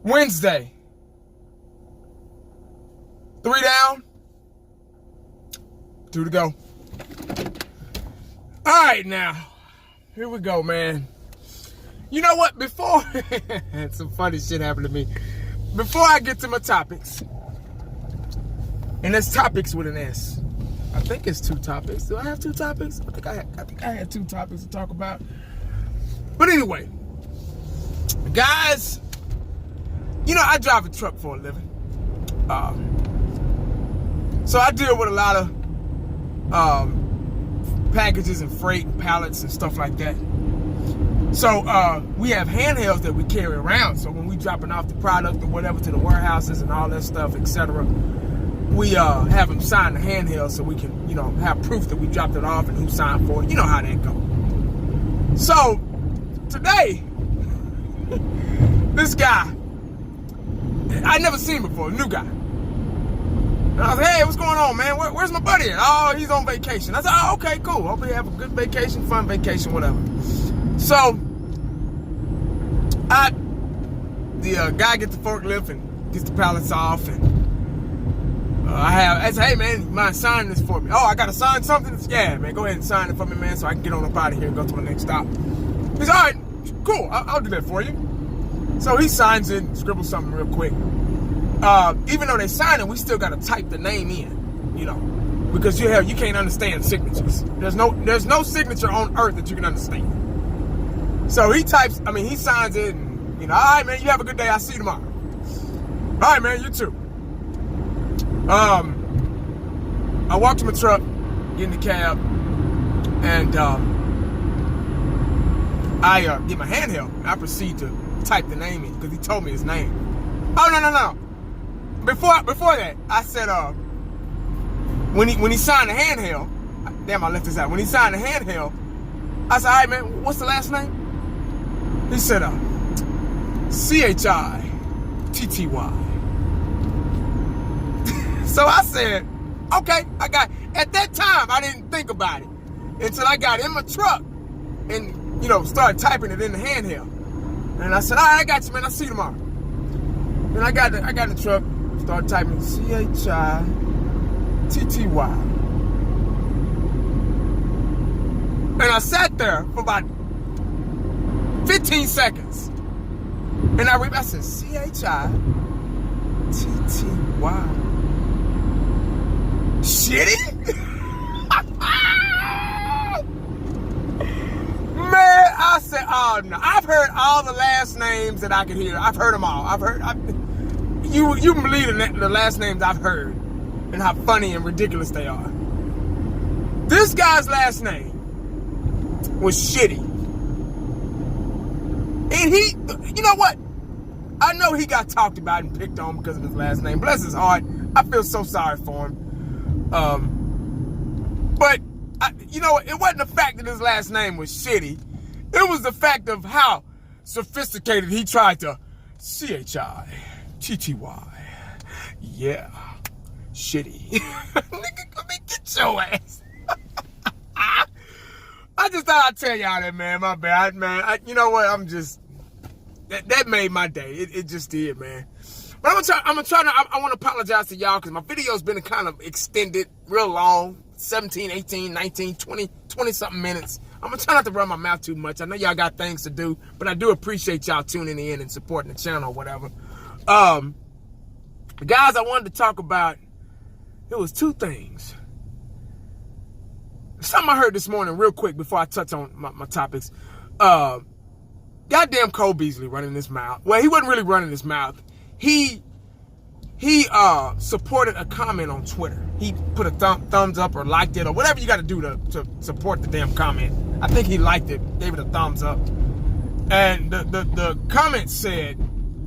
Wednesday. 3 down. 2 to go. All right, now. Here we go, man. You know what? Before... some funny shit happened to me. Before I get to my topics. And there's topics with an S. I think it's 2 topics. Do I have 2 topics? I think I had 2 topics to talk about. But anyway. Guys... You know, I drive a truck for a living. So I deal with a lot of packages and freight and pallets and stuff like that. So we have handhelds that we carry around. So when we dropping off the product or whatever to the warehouses and all that stuff, etc., we have them sign the handheld so we can, you know, have proof that we dropped it off and who signed for it. You know how that goes. So today, this guy, I never seen him before, a new guy. And I was like, hey, what's going on, man? Where's my buddy at? Oh, he's on vacation. I said, oh, okay, cool. Hope you have a good vacation, fun vacation, whatever. So, the guy gets the forklift and gets the pallets off, and I said, hey, man, you mind signing this for me? Oh, I got to sign something? Yeah, man, go ahead and sign it for me, man, so I can get on up out of here and go to my next stop. He's all right, cool, I'll do that for you. So he signs it and scribbles something real quick. Even though they sign it, we still got to type the name in, you know, because you can't understand signatures. There's no signature on earth that you can understand. So he signs it, and, you know, all right, man, you have a good day. I'll see you tomorrow. All right, man, you too. I walk to my truck, get in the cab, and I get my handheld, and I proceed to type the name in because he told me his name. Oh, no. Before that, I said, when he signed the handheld, damn, I left this out. When he signed the handheld, I said, all right, man, what's the last name? He said, C-H-I-T-T-Y. So I said, okay, I got it. At that time, I didn't think about it until I got in my truck and, you know, started typing it in the handheld. And I said, all right, I got you, man. I'll see you tomorrow. Then I got the truck, started typing C-H-I-T-T-Y. And I sat there for about 15 seconds. And I said, C-H-I-T-T-Y. Shitty? Man, I said, oh no. I've heard all the last names that I could hear. I've heard them all. You can believe the last names I've heard and how funny and ridiculous they are. This guy's last name was Shitty. And you know what? I know he got talked about and picked on because of his last name. Bless his heart. I feel so sorry for him. But, you know, it wasn't the fact that his last name was Shitty. It was the fact of how sophisticated he tried to C-H-I-T-T-Y. Yeah, Shitty. Nigga, come and get your ass. I just thought I'd tell y'all that, man. My bad, man. You know what? That made my day. It just did, man. But I want to apologize to y'all because my video's been kind of extended, real long, 17, 18, 19, 20 something minutes. I'm going to try not to run my mouth too much. I know y'all got things to do, but I do appreciate y'all tuning in and supporting the channel or whatever. Guys, I wanted to talk about, it was 2 things. Something I heard this morning real quick before I touch on my topics. Goddamn Cole Beasley running his mouth. Well, he wasn't really running his mouth. He supported a comment on Twitter. He put a thumbs up or liked it or whatever you got to do to support the damn comment. I think he liked it, gave it a thumbs up. And the comment said,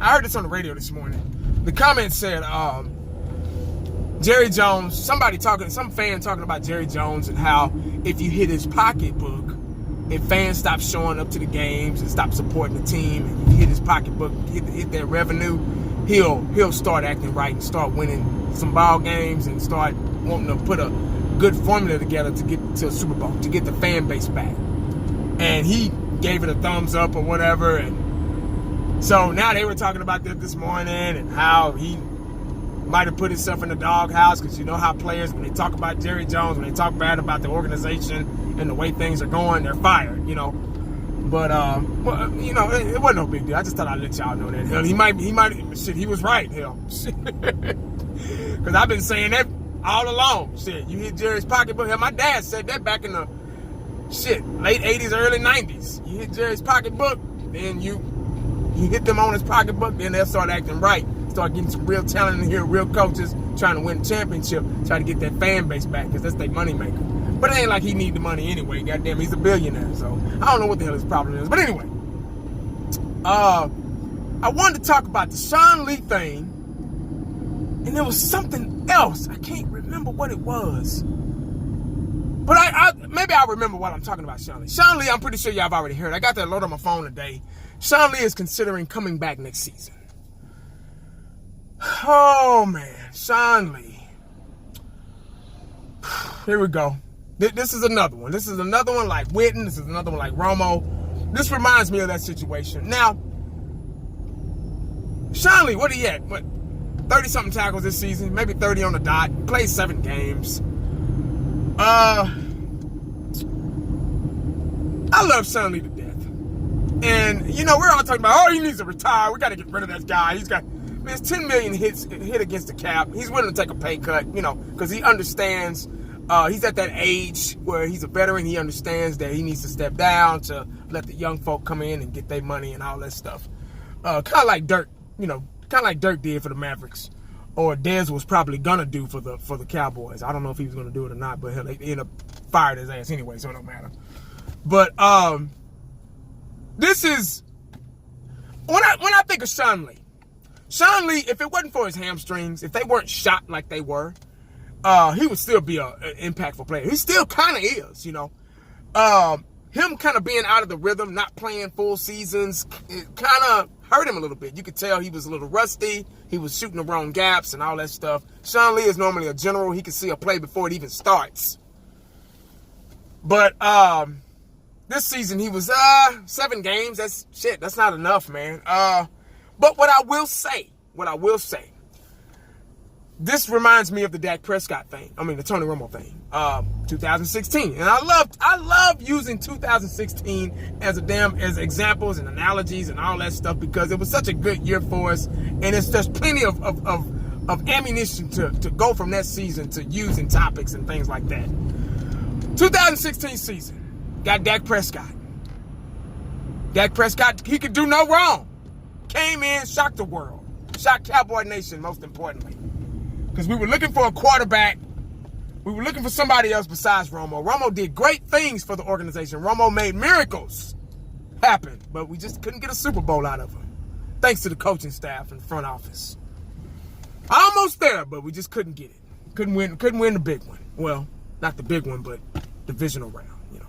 I heard this on the radio this morning. The comment said, Jerry Jones, some fan talking about Jerry Jones and how if you hit his pocketbook, if fans stop showing up to the games and stop supporting the team, and you hit his pocketbook, hit their revenue, he'll start acting right and start winning some ball games and start wanting to put a good formula together to get to a Super Bowl, to get the fan base back. And he gave it a thumbs up or whatever, and So now they were talking about this morning and how he might have put himself in the doghouse, because you know how players, when they talk about Jerry Jones, when they talk bad about the organization and the way things are going, they're fired, you know. But well, you know, it wasn't no big deal. I just thought I'd let y'all know that. Hell, he might, shit, he was right, hell. Because I've been saying that all along. Shit, you hit Jerry's pocketbook. Hell, my dad said that back in the, late 80s, early 90s. You hit Jerry's pocketbook, then you hit them on his pocketbook, then they'll start acting right. Start getting some real talent in here, real coaches trying to win the championship, trying to get that fan base back, because that's their money maker. But it ain't like he need the money anyway. Goddamn, he's a billionaire, so I don't know what the hell his problem is. But anyway, I wanted to talk about the Sean Lee thing, and there was something else. I can't remember what it was. But maybe I'll remember while I'm talking about Sean Lee. Sean Lee, I'm pretty sure y'all have already heard. I got that load on my phone today. Sean Lee is considering coming back next season. Oh, man. Sean Lee. Here we go. This is another one. This is another one like Witten. This is another one like Romo. This reminds me of that situation. Now, Sean Lee, what he at? What, 30-something tackles this season? Maybe 30 on the dot. Played 7 games. I love Sean Lee to death. And, you know, we're all talking about, oh, he needs to retire. We got to get rid of that guy. He's got, man, it's 10 million hit against the cap. He's willing to take a pay cut, you know, because he understands. He's at that age where he's a veteran. He understands that he needs to step down to let the young folk come in and get their money and all that stuff. Kind of like Dirk, you know, kind of like Dirk did for the Mavericks, or Dez was probably gonna do for the Cowboys. I don't know if he was gonna do it or not, but hell, they ended up fired his ass anyway, so it don't matter. But this is when I think of Sean Lee, if it wasn't for his hamstrings, if they weren't shot like they were, he would still be an impactful player. He still kind of is, you know. Him kind of being out of the rhythm, not playing full seasons, it kind of hurt him a little bit. You could tell he was a little rusty. He was shooting the wrong gaps and all that stuff. Sean Lee is normally a general. He can see a play before it even starts. But this season he was 7 games. That's not enough, man. But what I will say, this reminds me of the Dak Prescott thing. I mean, the Tony Romo thing. 2016. And I love using 2016 as examples and analogies and all that stuff, because it was such a good year for us. And there's plenty of ammunition to go from that season to using topics and things like that. 2016 season. Got Dak Prescott. Dak Prescott, he could do no wrong. Came in, shocked the world. Shocked Cowboy Nation, most importantly. Because we were looking for a quarterback. We were looking for somebody else besides Romo. Romo did great things for the organization. Romo made miracles happen, but we just couldn't get a Super Bowl out of him. Thanks to the coaching staff and the front office. Almost there, but we just couldn't get it. Couldn't win the big one. Well, not the big one, but divisional round, you know.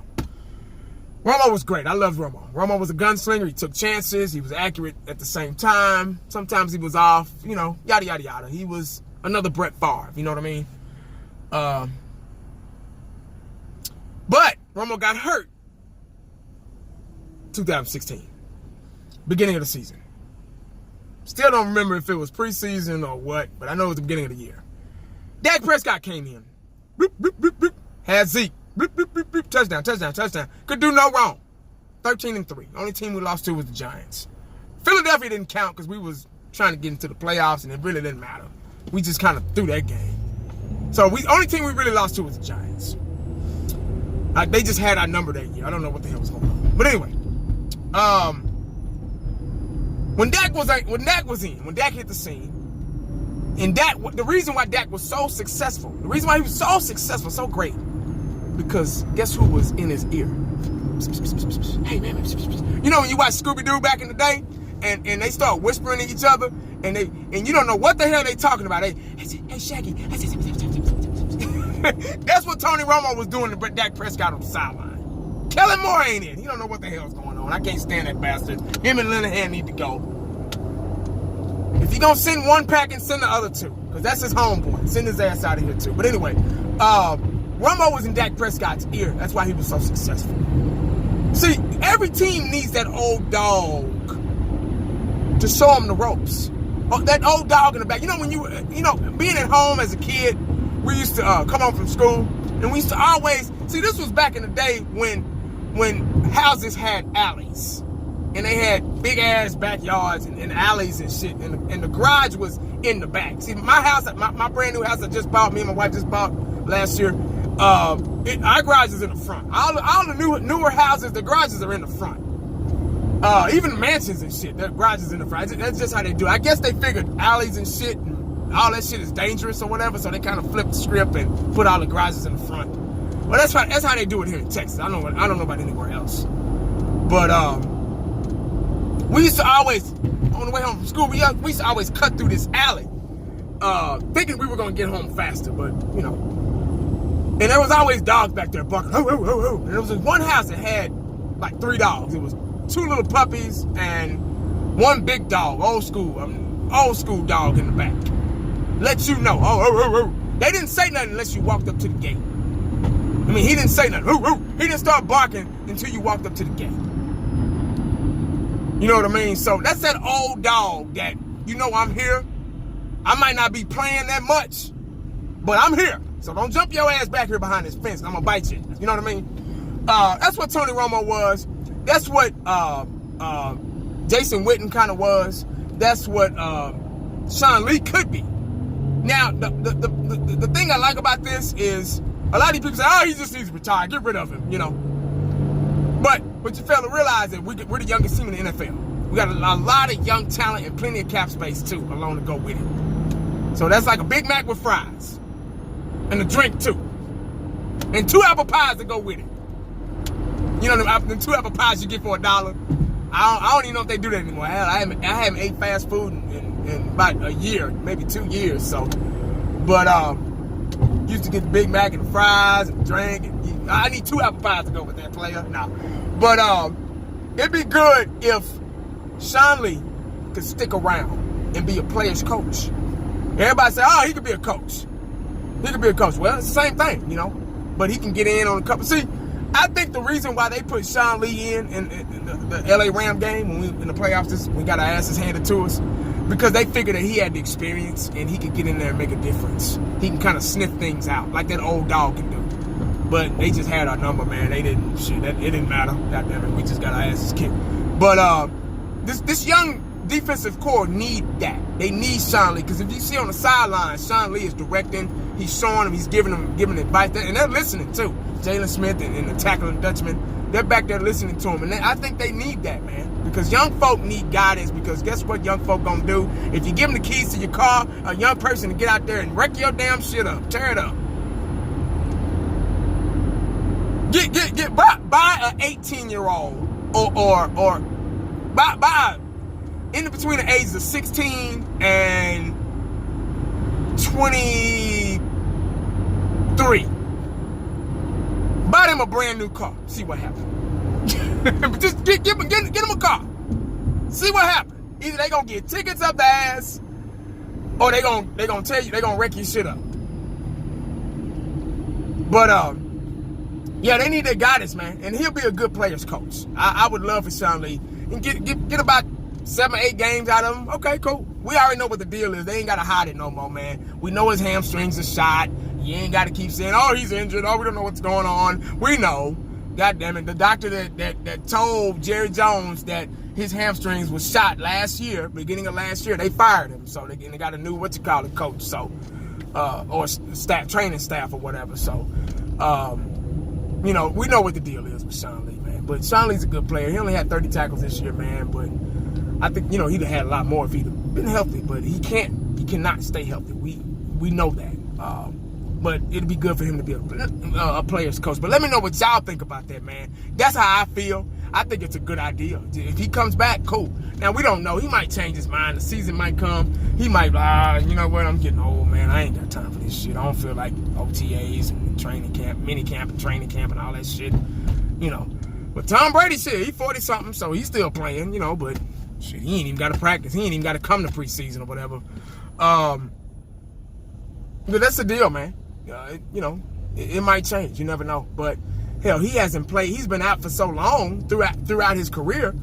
Romo was great. I loved Romo. Romo was a gunslinger. He took chances. He was accurate at the same time. Sometimes he was off, you know, yada, yada, yada. He was another Brett Favre, you know what I mean? But Romo got hurt 2016, beginning of the season. Still don't remember if it was preseason or what, but I know it was the beginning of the year. Dak Prescott came in, boop, boop, boop, boop, had Zeke, boop, boop, boop, boop, touchdown, touchdown, touchdown. Could do no wrong. 13-3. Only team we lost to was the Giants. Philadelphia didn't count because we was trying to get into the playoffs, and it really didn't matter. We just kind of threw that game. So only team we really lost to was the Giants. They just had our number that year. I don't know what the hell was going on. But anyway, when Dak hit the scene, and the reason why Dak was so successful, the reason why he was so successful, so great, because guess who was in his ear? Hey man, you know when you watch Scooby-Doo back in the day, and they start whispering to each other, and you don't know what the hell they talking about. Hey Shaggy. That's what Tony Romo was doing to Dak Prescott on the sideline. Kellen Moore ain't in. He don't know what the hell's going on. I can't stand that bastard. Him and Linehan need to go. If you're going to send one pack, send the other 2. Because that's his homeboy. Send his ass out of here too. But anyway, Romo was in Dak Prescott's ear. That's why he was so successful. See, every team needs that old dog to show him the ropes. Oh, that old dog in the back. You know, when being at home as a kid, we used to come home from school, and we used to always, see, this was back in the day when houses had alleys, and they had big ass backyards and alleys and shit, and the garage was in the back. See, my house, my brand new house I just bought, me and my wife just bought last year, our garage is in the front. All the newer houses, the garages are in the front. Even mansions and shit, their garage is in the front. That's just how they do it. I guess they figured alleys and shit and all that shit is dangerous or whatever, so they kind of flipped the script and put all the garages in the front. Well, that's how they do it here in Texas. I don't know about anywhere else. But we used to always, on the way home from school, we used to always cut through this alley, thinking we were gonna get home faster, but you know. And there was always dogs back there barking. Hoo, hoo, hoo, hoo. And there was this one house that had like 3 dogs. It was 2 little puppies and 1 big dog, old school dog in the back. Let you know. They didn't say nothing unless you walked up to the gate. I mean, he didn't say nothing. He didn't start barking until you walked up to the gate. You know what I mean? So that's that old dog that, you know, I'm here. I might not be playing that much, but I'm here. So don't jump your ass back here behind this fence. I'm gonna bite you. You know what I mean? That's what Tony Romo was. That's what Jason Witten kind of was. That's what Sean Lee could be. Now, the thing I like about this is a lot of these people say, oh, he just needs to retire. Get rid of him, you know. But you fail to realize that we're the youngest team in the NFL. We got a lot of young talent and plenty of cap space, too, along to go with it. So that's like a Big Mac with fries. And a drink, too. And 2 apple pies to go with it. You know, the 2 apple pies you get for $1. I don't even know if they do that anymore. I haven't ate fast food in about a year, maybe 2 years. So, but used to get the Big Mac and the fries and drink. And I need 2 apple pies to go with that, player. No, but it'd be good if Sean Lee could stick around and be a player's coach. Everybody say, oh, he could be a coach. He could be a coach. Well, it's the same thing, you know. But he can get in on a couple. See, I think the reason why they put Sean Lee in the LA Ram game when we in the playoffs, we got our asses handed to us, because they figured that he had the experience and he could get in there and make a difference. He can kind of sniff things out like that old dog can do. But they just had our number, man. They didn't shit. It didn't matter. God damn it, we just got our asses kicked. But this young defensive core need that. They need Sean Lee, because if you see on the sideline, Sean Lee is directing. He's showing them. He's giving advice, and they're listening too. Jalen Smith and the tackling Dutchman, they're back there listening to him, and I think they need that, man, because young folk need guidance. Because guess what young folk gonna do? If you give them the keys to your car, a young person to get out there and wreck your damn shit up, tear it up. Buy an 18-year-old or buy in between the ages of 16 and 23. Buy them a brand new car. See what happens. Just get them a car. See what happens. Either they gonna get tickets up the ass, or they gonna tell you they gonna wreck your shit up. But yeah, they need their guidance, man, and he'll be a good player's coach. I would love for Sean Lee and get about 7 or 8 games out of him. Okay, cool. We already know what the deal is. They ain't gotta hide it no more, man. We know his hamstrings are shot. You ain't got to keep saying, oh, he's injured. Oh, we don't know what's going on. We know. God damn it. The doctor that told Jerry Jones that his hamstrings was shot last year, beginning of last year, they fired him. So they got a new, coach. So, or staff, training staff or whatever. So, you know, we know what the deal is with Sean Lee, man. But Sean Lee's a good player. He only had 30 tackles this year, man. But I think, you know, he'd have had a lot more if he'd have been healthy. But he cannot stay healthy. We know that. But it'd be good for him to be a player's coach. But let me know what y'all think about that, man. That's how I feel. I think it's a good idea. If he comes back, cool. Now, we don't know. He might change his mind. The season might come. He might, you know what, I'm getting old, man. I ain't got time for this shit. I don't feel like OTAs and training camp, mini camp and training camp and all that shit. You know. But Tom Brady, shit, he 40-something, so he's still playing, you know. But, shit, he ain't even got to practice. He ain't even got to come to preseason or whatever. But that's the deal, man. You know, it might change. You never know. But hell, he hasn't played. He's been out for so long throughout his career.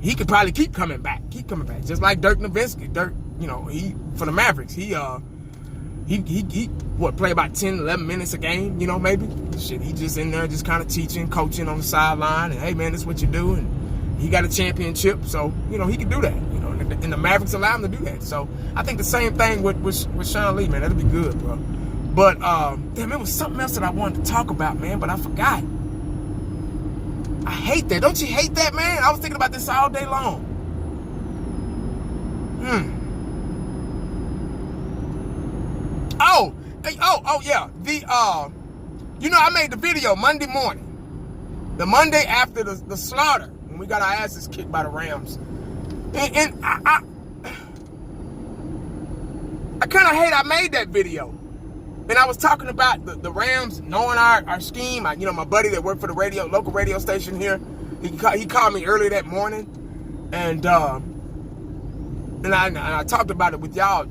he could probably keep coming back. Just like Dirk Nowitzki. Dirk, he for the Mavericks, he play about 10, 11 minutes a game, maybe. Shit, he just in there just kind of teaching, coaching on the sideline, and hey man, this is what you do, and he got a championship, so he can do that, and the Mavericks allow him to do that. So I think the same thing with Sean Lee, man. That'll be good, bro. But damn, it was something else that I wanted to talk about, man, but I forgot. I hate that. Don't you hate that, man? I was thinking about this all day long. Oh yeah. I made the video Monday morning. The Monday after the slaughter, when we got our asses kicked by the Rams. And I kind of hate I made that video. And I was talking about the Rams knowing our scheme. My buddy that worked for the local radio station here, he called me early that morning. And I talked about it with y'all,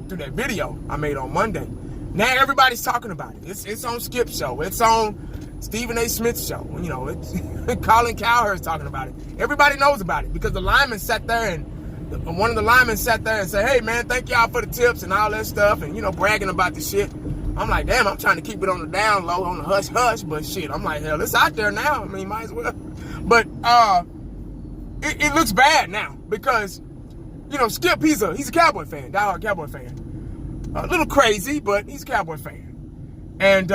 through that video I made on Monday. Now everybody's talking about it. It's on Skip's show. It's on Stephen A. Smith's show. It's Colin Cowherd's talking about it. Everybody knows about it because the lineman sat there and one of the linemen sat there and said, hey man, thank y'all for the tips and all that stuff, and bragging about the shit. I'm like, damn, I'm trying to keep it on the down low, on the hush hush, but shit, I'm like, hell, it's out there now. I mean, might as well. But it looks bad now because Skip, he's a Cowboy fan, diehard Cowboy fan. A little crazy, but he's a Cowboy fan. And,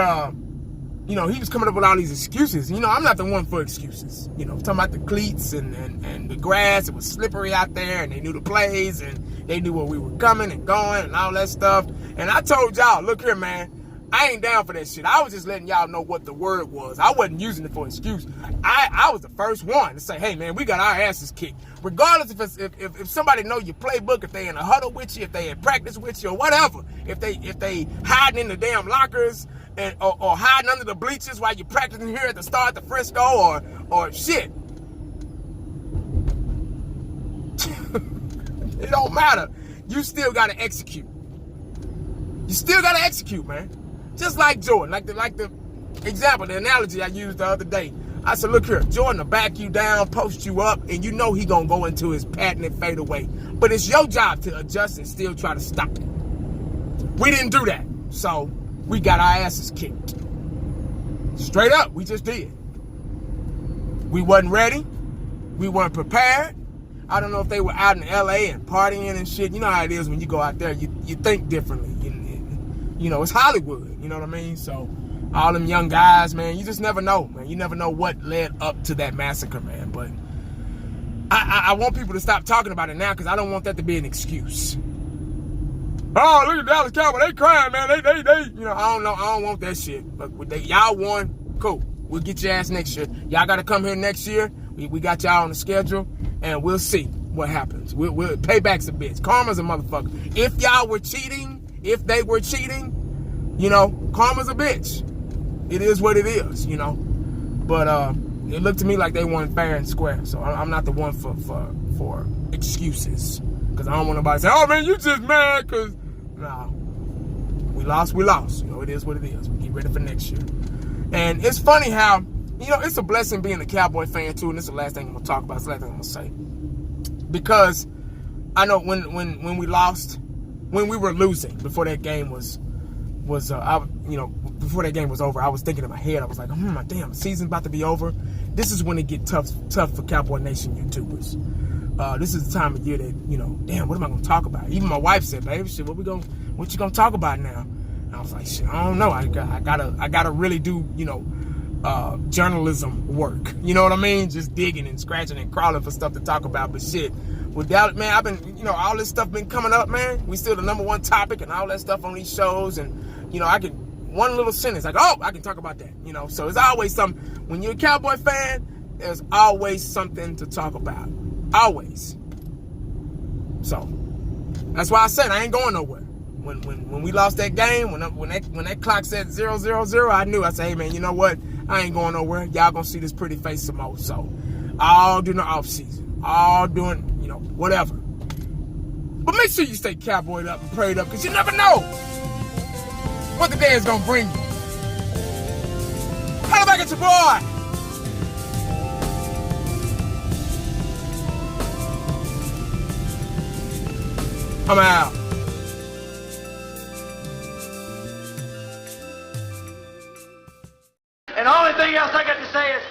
he was coming up with all these excuses. I'm not the one for excuses. Talking about the cleats and the grass. It was slippery out there, and they knew the plays, and they knew where we were coming and going and all that stuff. And I told y'all, look here, man, I ain't down for that shit. I was just letting y'all know what the word was. I wasn't using it for excuse. I was the first one to say, hey, man, we got our asses kicked. Regardless if somebody know your playbook, if they in a huddle with you, if they in practice with you or whatever, if they hiding in the damn lockers or hiding under the bleachers while you're practicing here at the start of the Frisco or shit. It don't matter. You still got to execute. You still got to execute, man. Just like Jordan, like the example, the analogy I used the other day. I said, look here, Jordan will back you down, post you up, and you know he gonna go into his patented fadeaway. But it's your job to adjust and still try to stop it. We didn't do that, so we got our asses kicked. Straight up, we just did. We wasn't ready. We weren't prepared. I don't know if they were out in LA and partying and shit. You know how it is when you go out there, you think differently. It's Hollywood, you know what I mean? So all them young guys, man, you just never know, man. You never know what led up to that massacre, man. But I want people to stop talking about it now because I don't want that to be an excuse. Oh, look at Dallas Cowboys, they crying, man. They I don't know. I don't want that shit. Look, y'all won, cool. We'll get your ass next year. Y'all got to come here next year. We got y'all on the schedule, and we'll see what happens. We'll payback's a bitch. Karma's a motherfucker. If y'all were cheating, if they were cheating, karma's a bitch. It is what it is, But it looked to me like they won fair and square. So I'm not the one for excuses. Because I don't want nobody to say, oh, man, you just mad because... Nah. We lost. It is what it is. We get ready for next year. And it's funny how, it's a blessing being a Cowboy fan, too. And this is the last thing I'm going to talk about. It's the last thing I'm going to say. Because I know when we lost... When we were losing, before that game was before that game was over, I was thinking in my head, I was like, my damn, the season's about to be over. This is when it get tough for Cowboy Nation YouTubers. This is the time of year that, damn, what am I gonna talk about? Even my wife said, baby, shit, what you gonna talk about now? And I was like, shit, I don't know. I gotta really do, journalism work. You know what I mean? Just digging and scratching and crawling for stuff to talk about. But shit, without it, man, I've been, all this stuff been coming up, man. We still the #1 topic and all that stuff on these shows. And, I can, one little sentence, like, oh, I can talk about that, So it's always something. When you're a Cowboy fan, there's always something to talk about. Always. So that's why I said I ain't going nowhere. When we lost that game, when that clock said 0-0-0, I knew. I said, hey man, you know what? I ain't going nowhere. Y'all gonna see this pretty face some more. So all during the off season, all doing whatever. But make sure you stay cowboyed up and prayed up, because you never know what the day is gonna bring you. Holla back at your boy. I'm out. And the only thing else I got to say is,